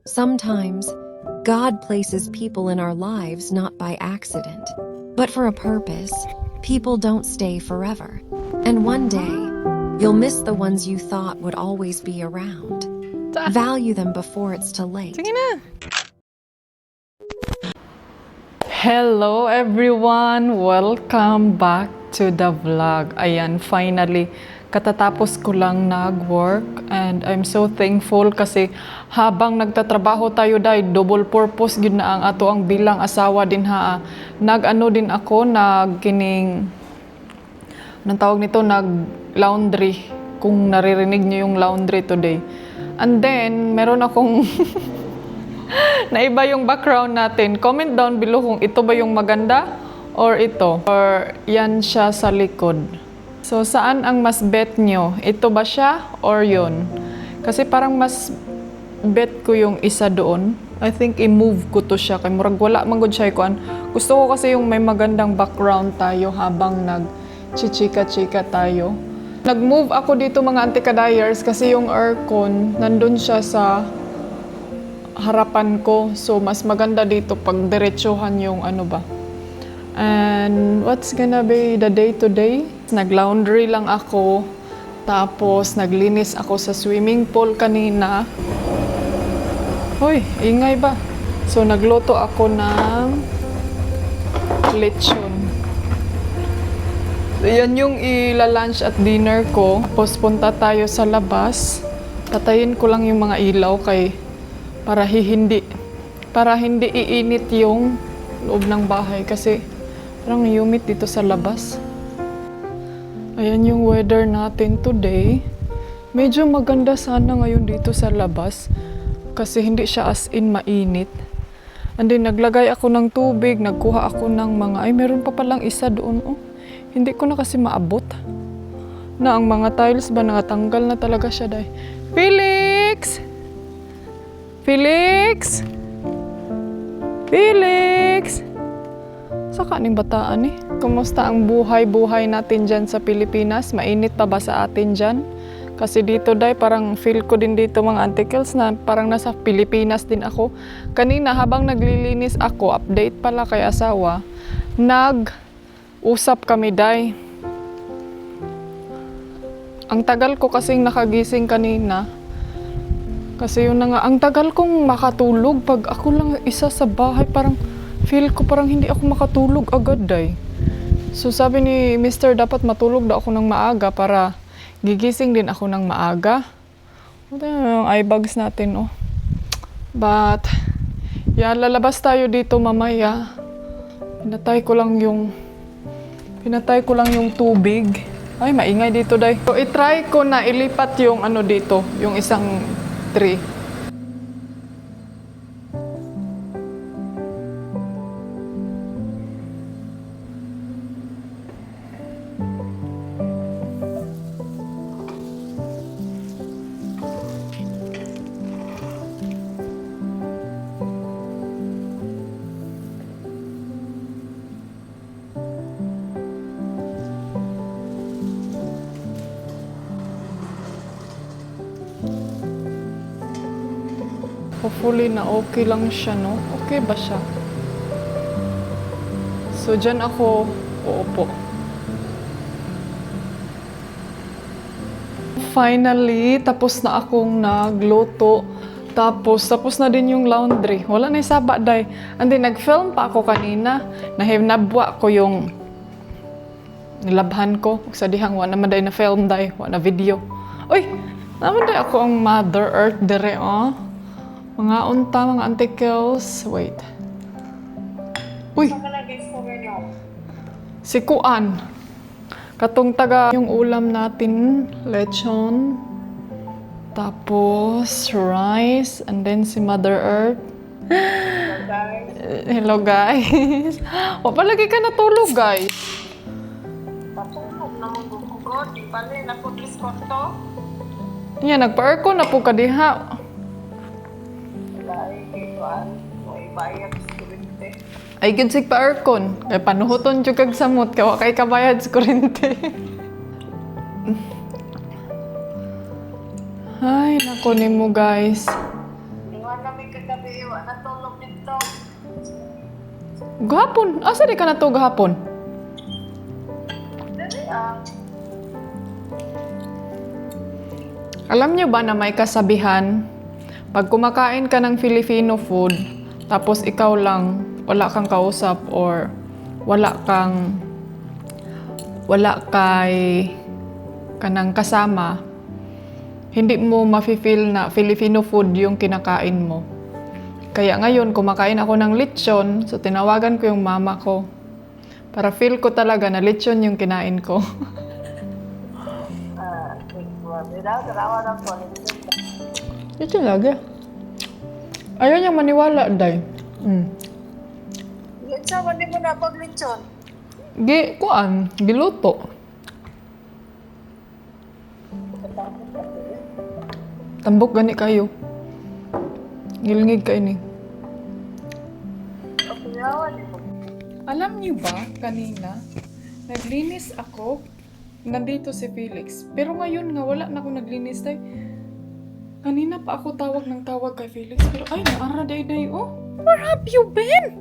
Sometimes, God places people in our lives not by accident, but for a purpose. People don't stay forever. And one day, you'll miss the ones you thought would always be around. Value them before it's too late. Sige na. Hello everyone! Welcome back to the vlog. Ayan, finally, katatapos ko lang nag-work and I'm so thankful kasi habang nagtatrabaho tayo dahil double purpose yun na ang ato ang bilang asawa din ha. Nag-ano din ako, nag-kining, anong tawag nito, nag-laundry. Kung naririnig niyo yung laundry today. And then, meron akong naiba yung background natin. Comment down below kung ito ba yung maganda or ito. Or yan siya sa likod. So, saan ang mas bet nyo? Ito ba siya or yun? Kasi parang mas bet ko yung isa doon. I think i-move ko to siya. Kaya murag wala man gud siya ikuan. Gusto ko kasi yung may magandang background tayo habang nag-chichika-chika tayo. Nag-move ako dito mga antikadayers kasi yung aircon nandun siya sa harapan ko. So, mas maganda dito pag diretsuhan yung ano ba. And what's gonna be the day today? Nag-laundry lang ako. Tapos, naglinis ako sa swimming pool kanina. Hoy, ingay ba? So, nagluto ako ng lechon. So, yan yung ila-lunch at dinner ko. Tapos, punta tayo sa labas. Patayin ko lang yung mga ilaw kay para hindi iinit yung loob ng bahay kasi parang humid dito sa labas. Ayan yung weather natin today. Medyo maganda sana ngayon dito sa labas kasi hindi siya as in mainit. And then naglagay ako ng tubig, nagkuha ako ng mga, ay meron pa palang isa doon. Oh, hindi ko na kasi maabot. Na ang mga tiles ba nakatanggal na talaga siya dahil. Felix! Felix! Felix! Saka ning bataan eh. Kumusta ang buhay-buhay natin dyan sa Pilipinas? Mainit pa ba sa atin dyan? Kasi dito day, parang feel ko din dito mga antikels na parang nasa Pilipinas din ako. Kanina habang naglilinis ako, update pala kay asawa, nag-usap kami day. Ang tagal ko kasing nakagising kanina. Kasi yun na nga, ang tagal kong makatulog. Pag ako lang isa sa bahay, parang feel ko parang hindi ako makatulog agad day. So sabi ni Mr. dapat matulog daw ako ng maaga para gigising din ako ng maaga. Ito yung eye bags natin, oh. But, yan, lalabas tayo dito mamaya. Pinatay ko lang yung tubig. Ay, maingay dito, day. So, itry ko na ilipat yung ano dito, yung isang tree. Hopefully na okay lang siya, no? Okay ba siya? So, dyan ako uupo. Finally, tapos na akong nagluto. Tapos na din yung laundry. Wala na isaba, day. And then, nag-film pa ako kanina. Nabwa ko yung nilabhan ko. Sa dihang, wala naman day na film, day. Wala na video. Uy! Naman day ako ang Mother Earth dire, oh. Mga unta, mga antikels. Wait. Uy! Si Kuan. Katong taga yung ulam natin. Lechon. Tapos, rice. And then si Mother Earth. Hello guys. Hello guys. O, palagi ka natulog guys. Patulog naman ko God. Di pala na po diskonto. Yan, nagpa-aircon na po ka diha. Dahil ito may bayad sa kurente. Ay, good sig pa-aircon. Kaya panuhuton dyan kag samot. Kawa kay kabayad sa kurente. Ay, nakunin mo guys. Ingon kami kagabi, wala natulog dito. Gahapon, asa di ka na to gahapon? Dali Alam niyo ba na may kasabihan, pag kumakain ka ng Filipino food, tapos ikaw lang, wala kang kausap or wala kay kanang kasama, hindi mo mafe-feel na Filipino food yung kinakain mo. Kaya ngayon, kumakain ako ng lechon, so tinawagan ko yung mama ko. Para feel ko talaga na lechon yung kinain ko. Ito lagi. Ayaw niyang maniwala, Day. Lechon, hindi mo na pag-lechon. Giluto. Tambok gani kayo. Gilingig kayo ni. Alam niyo ba, kanina, naglinis ako, nandito si Felix. Pero ngayon nga, wala na ako naglinis, Day. Kanina pa ako tawag ng tawag kay Felix. Pero ay, naara, Day, oh. Where have you been?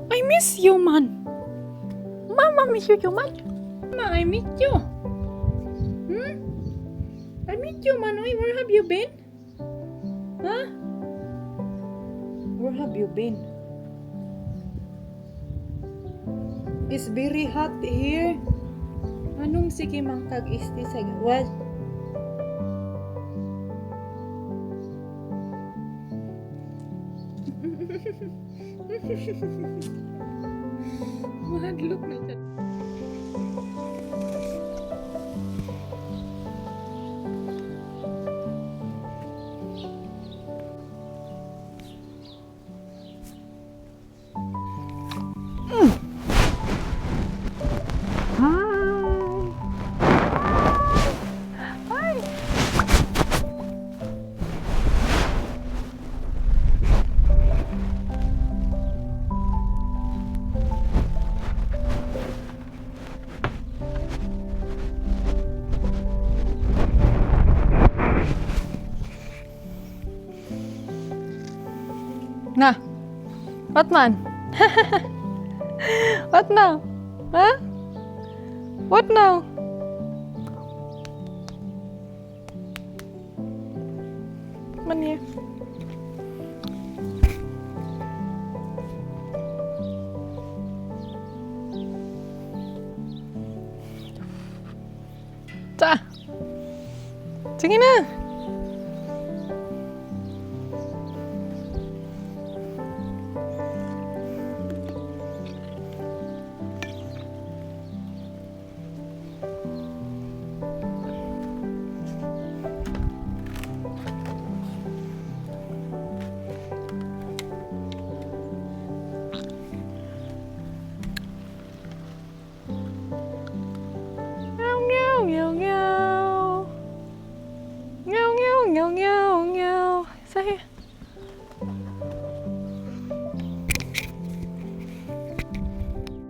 I miss you, man. Mama, miss you, man. Mama, I miss you. I miss you, man. Oy, where have you been? Huh? Where have you been? It's very hot here. Anong sige mang kag-isti sa gawas? Mahadlok na siya. Na, what man? What now? Huh? What now? Man here. Ta. Sige na. Meow, meow. Meow, meow, meow, meow, meow. Say.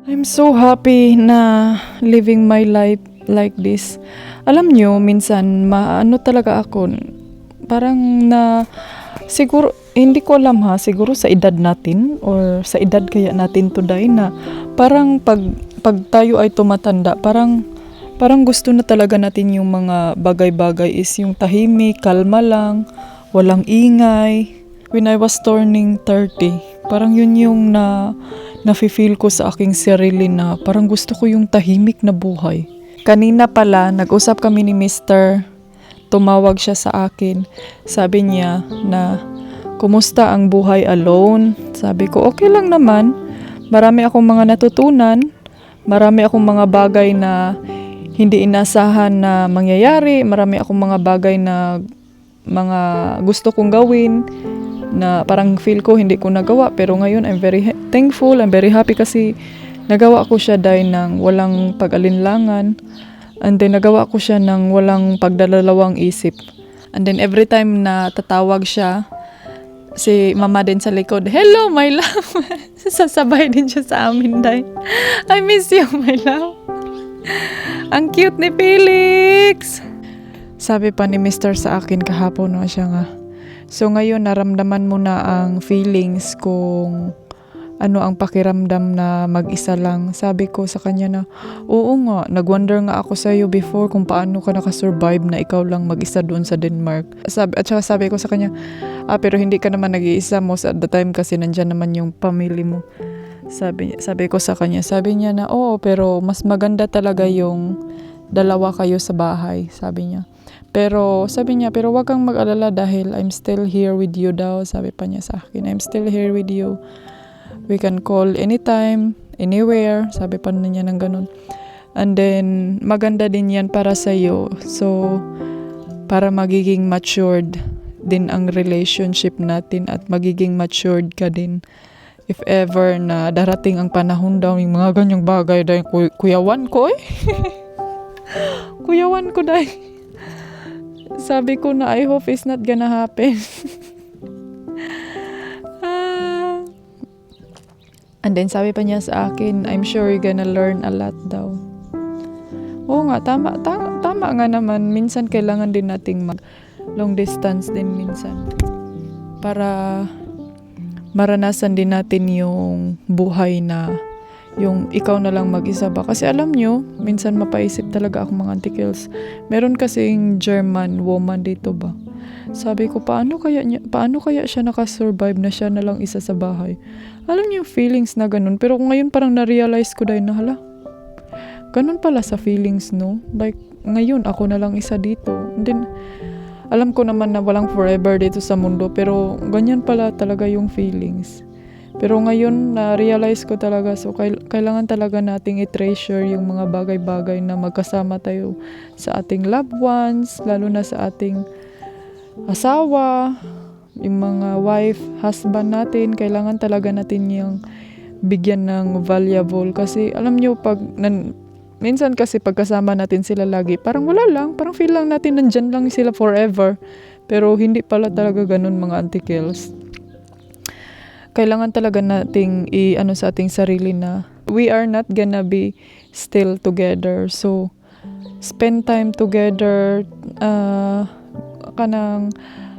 I'm so happy na living my life like this. Alam nyo, minsan, maano talaga ako, parang na, siguro, hindi ko alam ha, siguro sa edad natin, or sa edad kaya natin today na, parang pag tayo ay tumatanda, parang gusto na talaga natin yung mga bagay-bagay is yung tahimik, kalma lang, walang ingay. When I was turning 30, parang yun yung nafe-feel ko sa aking sarili na parang gusto ko yung tahimik na buhay. Kanina pala, nag-usap kami ni Mr. Tumawag siya sa akin. Sabi niya na, kumusta ang buhay alone? Sabi ko, okay lang naman. Marami akong mga natutunan. Marami akong mga bagay na hindi inasahan na mangyayari. Marami akong mga bagay na mga gusto kong gawin na parang feel ko hindi ko nagawa. Pero ngayon, I'm very thankful. I'm very happy kasi nagawa ko siya dahil ng walang pag-alinlangan. And then nagawa ko siya ng walang pagdadalawang isip. And then every time na tatawag siya, si mama din sa likod, hello my love. Sasabay din siya sa amin dahil, I miss you my love. Ang cute ni Felix. Sabi pa ni Mr. sa akin kahapon, no, siya nga, So ngayon naramdaman mo na ang feelings kung ano ang pakiramdam na mag-isa lang. Sabi ko sa kanya na, oo nga, nag-wonder nga ako sa iyo before kung paano ka nakasurvive na ikaw lang mag-isa doon sa Denmark. At saka sabi ko sa kanya, pero hindi ka naman nag-iisa, most at the time kasi nandyan naman yung family mo. Sabi ko sa kanya, sabi niya na, oo, pero mas maganda talaga yung dalawa kayo sa bahay, sabi niya. Pero sabi niya, pero wag kang mag-alala dahil I'm still here with you daw, sabi pa niya sa akin. I'm still here with you. We can call anytime, anywhere. Sabi pa niya ng ganun. And then, maganda din yan para sa'yo. So, para magiging matured din ang relationship natin at magiging matured ka din. If ever na darating ang panahon daw, yung mga ganyang bagay dahil kuyawan ko kuyawan ko dahil. Sabi ko na I hope it's not gonna happen. And then sabi pa niya sa akin, I'm sure you're gonna learn a lot daw. Oo nga, tama nga naman. Minsan kailangan din nating mag long distance din minsan. Para maranasan din natin yung buhay na yung ikaw na lang mag-isa ba. Kasi alam nyo, minsan mapaisip talaga ako mga antikils. Meron kasing German woman dito ba. Sabi ko, paano kaya siya nakasurvive na siya na lang isa sa bahay? Alam niyo yung feelings na ganun. Pero ngayon parang na-realize ko dahil na hala. Ganun pala sa feelings, no? Like, ngayon ako na lang isa dito. And then, alam ko naman na walang forever dito sa mundo. Pero ganyan pala talaga yung feelings. Pero ngayon, na-realize ko talaga. So, kailangan talaga nating i-treasure yung mga bagay-bagay na magkasama tayo sa ating loved ones. Lalo na sa ating asawa, yung mga wife, husband natin, kailangan talaga natin yung bigyan ng valuable. Kasi alam nyo, minsan kasi pagkasama natin sila lagi, parang wala lang, parang feel lang natin nandyan lang sila forever. Pero hindi pala talaga ganun mga antikils. Kailangan talaga nating sa ating sarili na we are not gonna be still together. So, spend time together,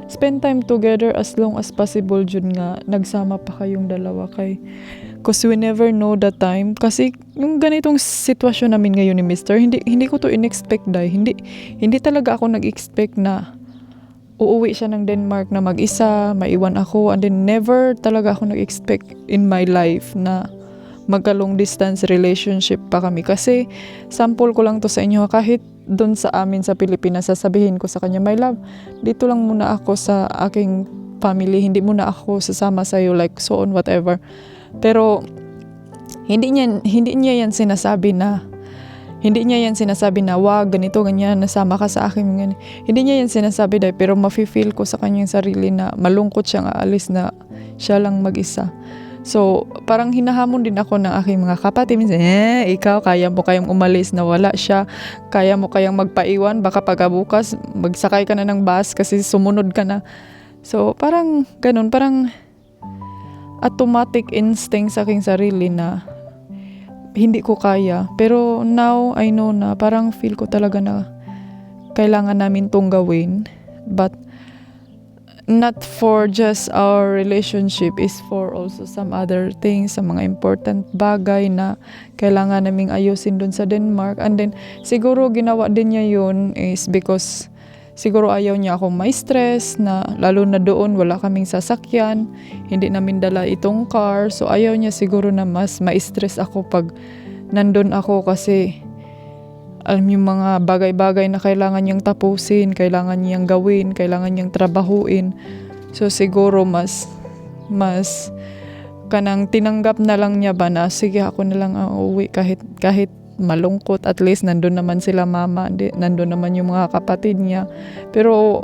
spend time together as long as possible jud nga nagsama pa kayong dalawa because we never know the time. Kasi yung ganitong sitwasyon namin ngayon ni Mr. hindi ko to in-expect dahil hindi talaga ako nag-expect na uuwi siya ng Denmark na mag-isa, maiwan ako, and then never talaga ako nag-expect in my life na magka-long distance relationship pa kami. Kasi sample ko lang to sa inyo, kahit doon sa amin sa Pilipinas, sasabihin ko sa kanya, my love, dito lang muna ako sa aking family, hindi muna ako sasama sa iyo, like so on, whatever. Pero hindi niya yan sinasabi na wag ganito ganyan, nasama ka sa akin ganyan. Hindi niya yan sinasabi dahil, pero mafe-feel ko sa kanyang sarili na malungkot siyang aalis na siya lang mag-isa. So, parang hinahamon din ako ng aking mga kapatid. Minsan, ikaw, kaya mo kayang umalis na wala siya? Kaya mo kayang magpaiwan? Baka pagkabukas, magsakay ka na ng bus kasi sumunod ka na. So, parang ganun, parang automatic instinct sa aking sarili na hindi ko kaya. Pero now, I know na parang feel ko talaga na kailangan namin tong gawin. But not for just our relationship, is for also some other things, sa mga important bagay na kailangan naming ayusin dun sa Denmark. And then siguro ginawa din niya yun is because siguro ayaw niya akong may stress, na lalo na doon wala kaming sasakyan, hindi namin dala itong car, so ayaw niya siguro na mas ma-stress ako pag nandun ako, kasi alam yung mga bagay-bagay na kailangan niyang tapusin, kailangan niyang gawin, kailangan niyang trabahuin. So siguro mas kanang tinanggap na lang niya ba na sige ako na lang ang uuwi kahit malungkot, at least nandun naman sila mama, nandun naman yung mga kapatid niya. Pero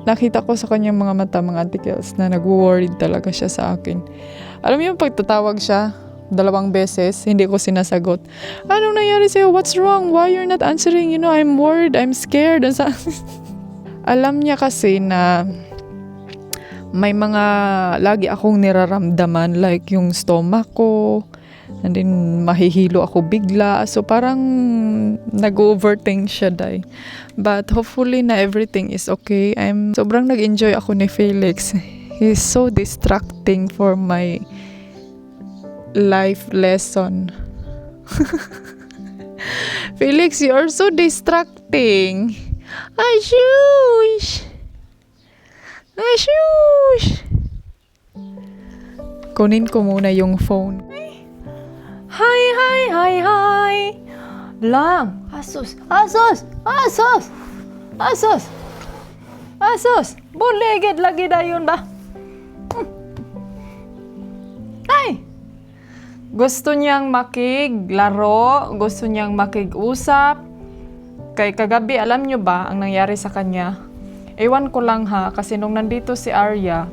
nakita ko sa kanyang mga mata, mga antikils, na nag-worried talaga siya sa akin. Alam mo yung pagtatawag siya 2 beses, hindi ko sinasagot. Anong nangyari sa'yo? What's wrong? Why you're not answering? You know, I'm worried, I'm scared. Alam niya kasi na may mga lagi akong niraramdaman, like yung stomach ko, And then, mahihilo ako bigla. So, parang nag-overthink siya, day. But, hopefully na everything is okay. Sobrang nag-enjoy ako ni Felix. He's so distracting for my life lesson. Felix, you are so distracting. Ashush! Ashush! Kunin ko muna yung phone. Hi, hi, hi, hi! Lang! Asus! Asus! Asus! Asus! Asus! Buligid lagi dayon ba? Ay! Gusto niyang makiglaro, gusto niyang makig-usap. Kay kagabi, alam niyo ba ang nangyari sa kanya? Ewan ko lang ha, kasi nung nandito si Arya,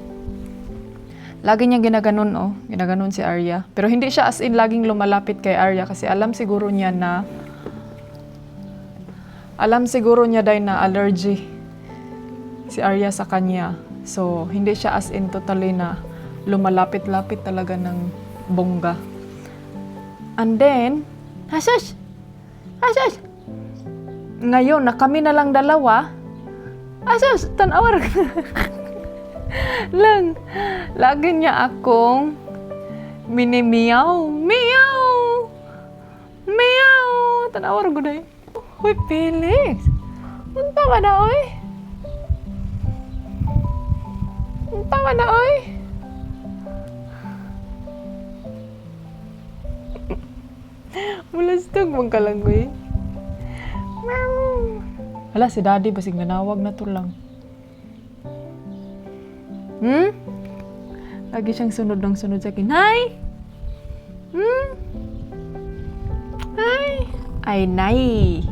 lagi niya ginaganon, ginaganon si Arya. Pero hindi siya as in laging lumalapit kay Arya kasi alam siguro niya dahil na allergy si Arya sa kanya. So, hindi siya as in totally na lumalapit-lapit talaga ng bongga. And then, Hasash! Hasash! Ngayon, na kami na lang dalawa, Hasash! Tanawar! Lang, lagi niya akong mini-meow, meow, meow. Tanawar ko dahil. Uy, Felix! Unta ka na, oy? Unta ka na, oy? Mulastog mong kalangoy. Meow. Hala, si Daddy basig nanawag na to lang. Lagi siyang sunod ng sunod sa akin. Hi! Hi! Ay, Nay!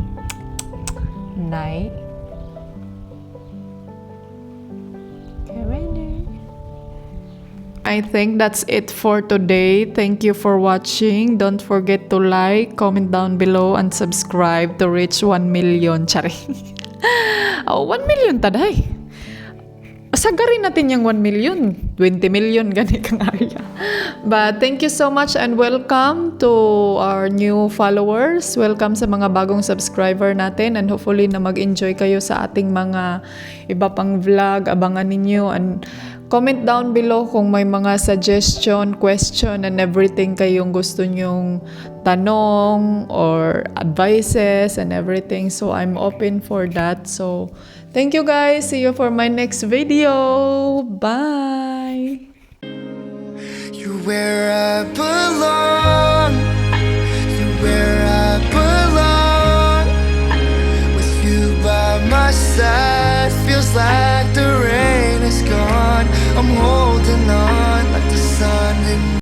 Nay? I think that's it for today. Thank you for watching. Don't forget to like, comment down below, and subscribe to reach 1 million. Chari. 1 million taday. Sagarin natin yung 1 million. 20 million gani kang Arya. But thank you so much and welcome to our new followers. Welcome sa mga bagong subscriber natin and hopefully na mag-enjoy kayo sa ating mga iba pang vlog. Abangan ninyo and comment down below kung may mga suggestion, question, and everything kayong gusto nyong tanong or advices and everything. So I'm open for that. So thank you guys. See you for my next video. Bye. You wear a